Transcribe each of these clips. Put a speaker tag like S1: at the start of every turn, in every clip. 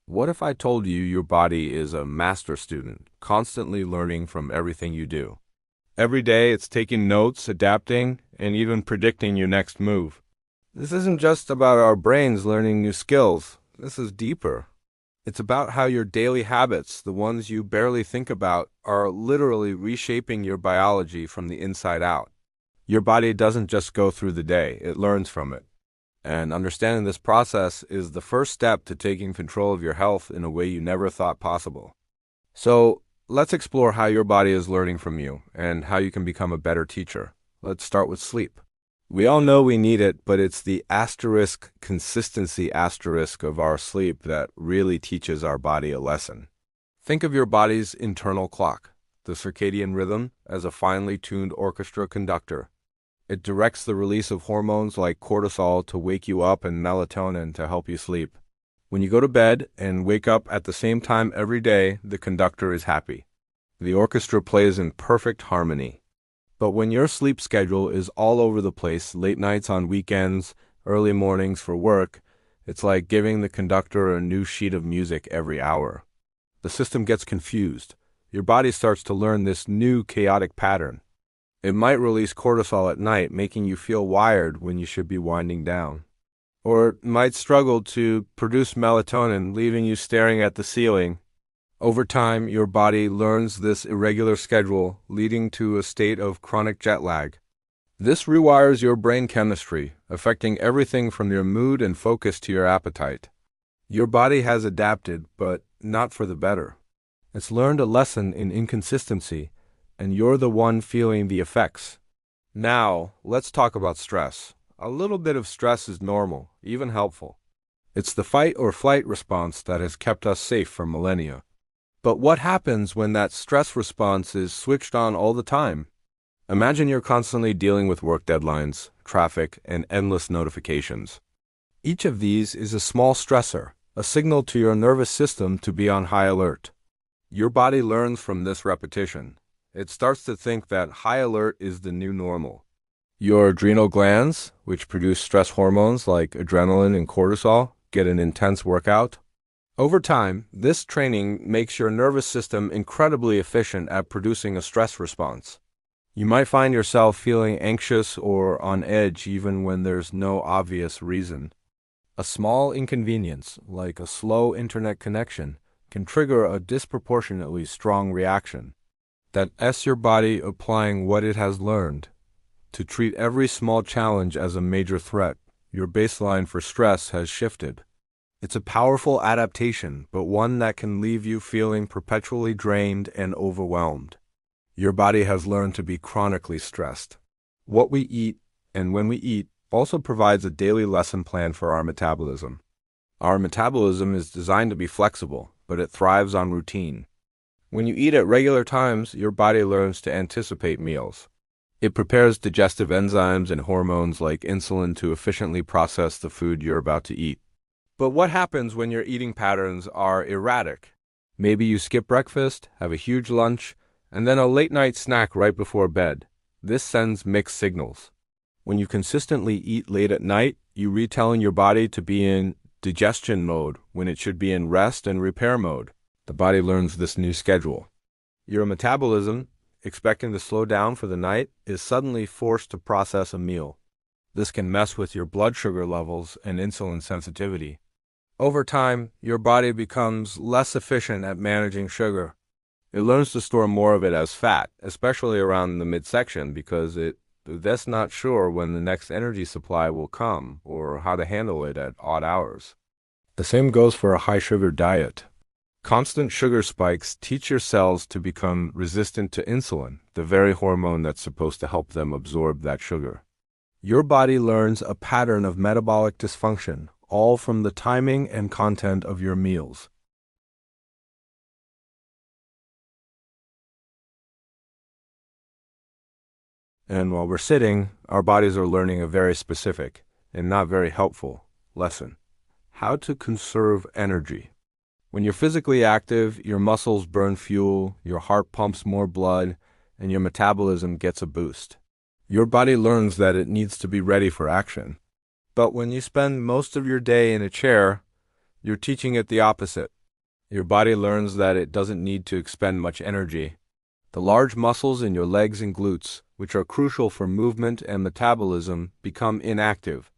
S1: What if I told you your body is a master student, constantly learning from everything you do? Every day it's taking notes, adapting, and even predicting your next move. This isn't just about our brains learning new skills. This is deeper. It's about how your daily habits, the ones you barely think about, are literally reshaping your biology from the inside out. Your body doesn't just go through the day, it learns from it. And understanding this process is the first step to taking control of your health in a way you never thought possible. So, let's explore how your body is learning from you and how you can become a better teacher. Let's start with sleep. We all know we need it, but it's the consistency of our sleep that really teaches our body a lesson. Think of your body's internal clock, the circadian rhythm, as a finely tuned orchestra conductor. It directs the release of hormones like cortisol to wake you up and melatonin to help you sleep. When you go to bed and wake up at the same time every day, the conductor is happy. The orchestra plays in perfect harmony. But when your sleep schedule is all over the place, late nights on weekends, early mornings for work, it's like giving the conductor a new sheet of music every hour. The system gets confused. Your body starts to learn this new chaotic pattern. It might release cortisol at night, making you feel wired when you should be winding down. Or it might struggle to produce melatonin, leaving you staring at the ceiling. Over time, your body learns this irregular schedule, leading to a state of chronic jet lag. This rewires your brain chemistry, affecting everything from your mood and focus to your appetite. Your body has adapted, but not for the better. It's learned a lesson in inconsistency, and you're the one feeling the effects. Now, let's talk about stress. A little bit of stress is normal, even helpful. It's the fight or flight response that has kept us safe for millennia. But what happens when that stress response is switched on all the time? Imagine you're constantly dealing with work deadlines, traffic, and endless notifications. Each of these is a small stressor, a signal to your nervous system to be on high alert. Your body learns from this repetition. It starts to think that high alert is the new normal. Your adrenal glands, which produce stress hormones like adrenaline and cortisol, get an intense workout. Over time, this training makes your nervous system incredibly efficient at producing a stress response. You might find yourself feeling anxious or on edge even when there's no obvious reason. A small inconvenience, like a slow internet connection, can trigger a disproportionately strong reaction. That's your body applying what it has learned. To treat every small challenge as a major threat, your baseline for stress has shifted. It's a powerful adaptation, but one that can leave you feeling perpetually drained and overwhelmed. Your body has learned to be chronically stressed. What we eat, and when we eat, also provides a daily lesson plan for our metabolism. Our metabolism is designed to be flexible, but it thrives on routine. When you eat at regular times, your body learns to anticipate meals. It prepares digestive enzymes and hormones like insulin to efficiently process the food you're about to eat. But what happens when your eating patterns are erratic? Maybe you skip breakfast, have a huge lunch, and then a late-night snack right before bed. This sends mixed signals. When you consistently eat late at night, you're retelling your body to be in digestion mode when it should be in rest and repair mode. The body learns this new schedule. Your metabolism, expecting to slow down for the night, is suddenly forced to process a meal. This can mess with your blood sugar levels and insulin sensitivity. Over time, your body becomes less efficient at managing sugar. It learns to store more of it as fat, especially around the midsection, because that's not sure when the next energy supply will come or how to handle it at odd hours. The same goes for a high-sugar diet. Constant sugar spikes teach your cells to become resistant to insulin, the very hormone that's supposed to help them absorb that sugar. Your body learns a pattern of metabolic dysfunction, all from the timing and content of your meals. And while we're sitting, our bodies are learning a very specific and not very helpful lesson: how to conserve energy. When you're physically active, your muscles burn fuel, your heart pumps more blood, and your metabolism gets a boost. Your body learns that it needs to be ready for action. But when you spend most of your day in a chair, you're teaching it the opposite. Your body learns that it doesn't need to expend much energy. The large muscles in your legs and glutes, which are crucial for movement and metabolism, become inactive.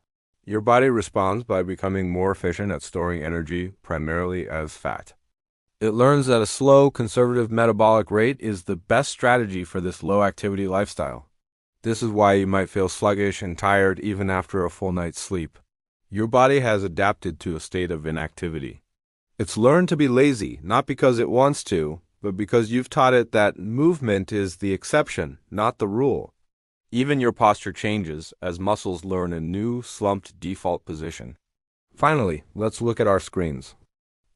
S1: Your body responds by becoming more efficient at storing energy, primarily as fat. It learns that a slow, conservative metabolic rate is the best strategy for this low-activity lifestyle. This is why you might feel sluggish and tired even after a full night's sleep. Your body has adapted to a state of inactivity. It's learned to be lazy, not because it wants to, but because you've taught it that movement is the exception, not the rule. Even your posture changes as muscles learn a new, slumped default position. Finally, let's look at our screens.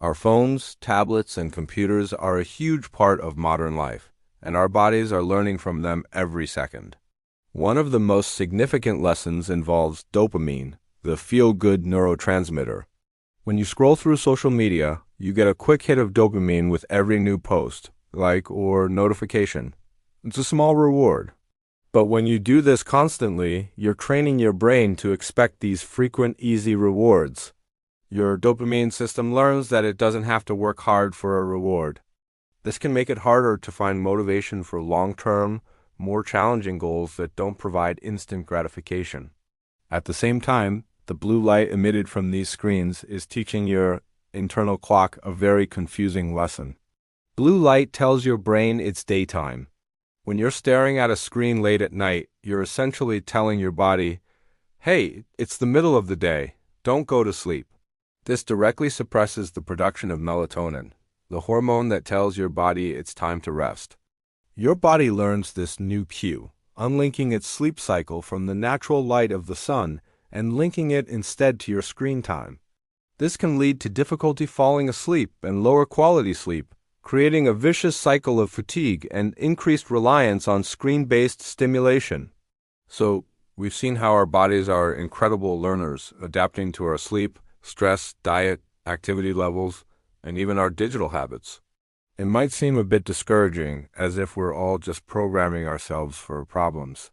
S1: Our phones, tablets, and computers are a huge part of modern life, and our bodies are learning from them every second. One of the most significant lessons involves dopamine, the feel-good neurotransmitter. When you scroll through social media, you get a quick hit of dopamine with every new post, like, or notification. It's a small reward. But when you do this constantly, you're training your brain to expect these frequent, easy rewards. Your dopamine system learns that it doesn't have to work hard for a reward. This can make it harder to find motivation for long-term, more challenging goals that don't provide instant gratification. At the same time, the blue light emitted from these screens is teaching your internal clock a very confusing lesson. Blue light tells your brain it's daytime. When you're staring at a screen late at night, you're essentially telling your body, "Hey, it's the middle of the day. Don't go to sleep." This directly suppresses the production of melatonin, the hormone that tells your body it's time to rest. Your body learns this new cue, unlinking its sleep cycle from the natural light of the sun and linking it instead to your screen time. This can lead to difficulty falling asleep and lower quality sleep, creating a vicious cycle of fatigue and increased reliance on screen-based stimulation. So, we've seen how our bodies are incredible learners, adapting to our sleep, stress, diet, activity levels, and even our digital habits. It might seem a bit discouraging, as if we're all just programming ourselves for problems.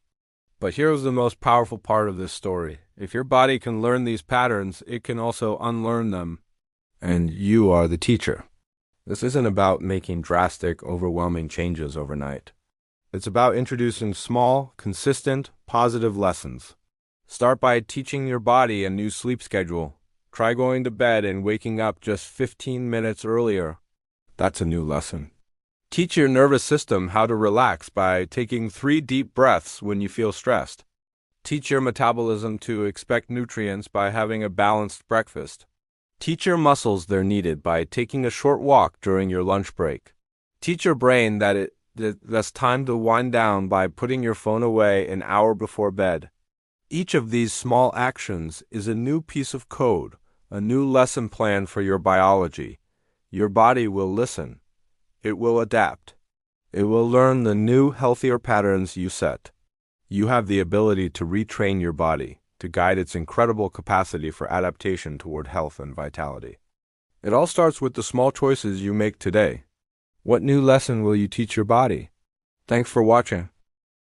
S1: But here's the most powerful part of this story. If your body can learn these patterns, it can also unlearn them. And you are the teacher. This isn't about making drastic, overwhelming changes overnight. It's about introducing small, consistent, positive lessons. Start by teaching your body a new sleep schedule. Try going to bed and waking up just 15 minutes earlier. That's a new lesson. Teach your nervous system how to relax by taking 3 deep breaths when you feel stressed. Teach your metabolism to expect nutrients by having a balanced breakfast. Teach your muscles they're needed by taking a short walk during your lunch break. Teach your brain that that's time to wind down by putting your phone away an hour before bed. Each of these small actions is a new piece of code, a new lesson plan for your biology. Your body will listen. It will adapt. It will learn the new, healthier patterns you set. You have the ability to retrain your body, to guide its incredible capacity for adaptation toward health and vitality. It all starts with the small choices you make today. What new lesson will you teach your body? Thanks for watching.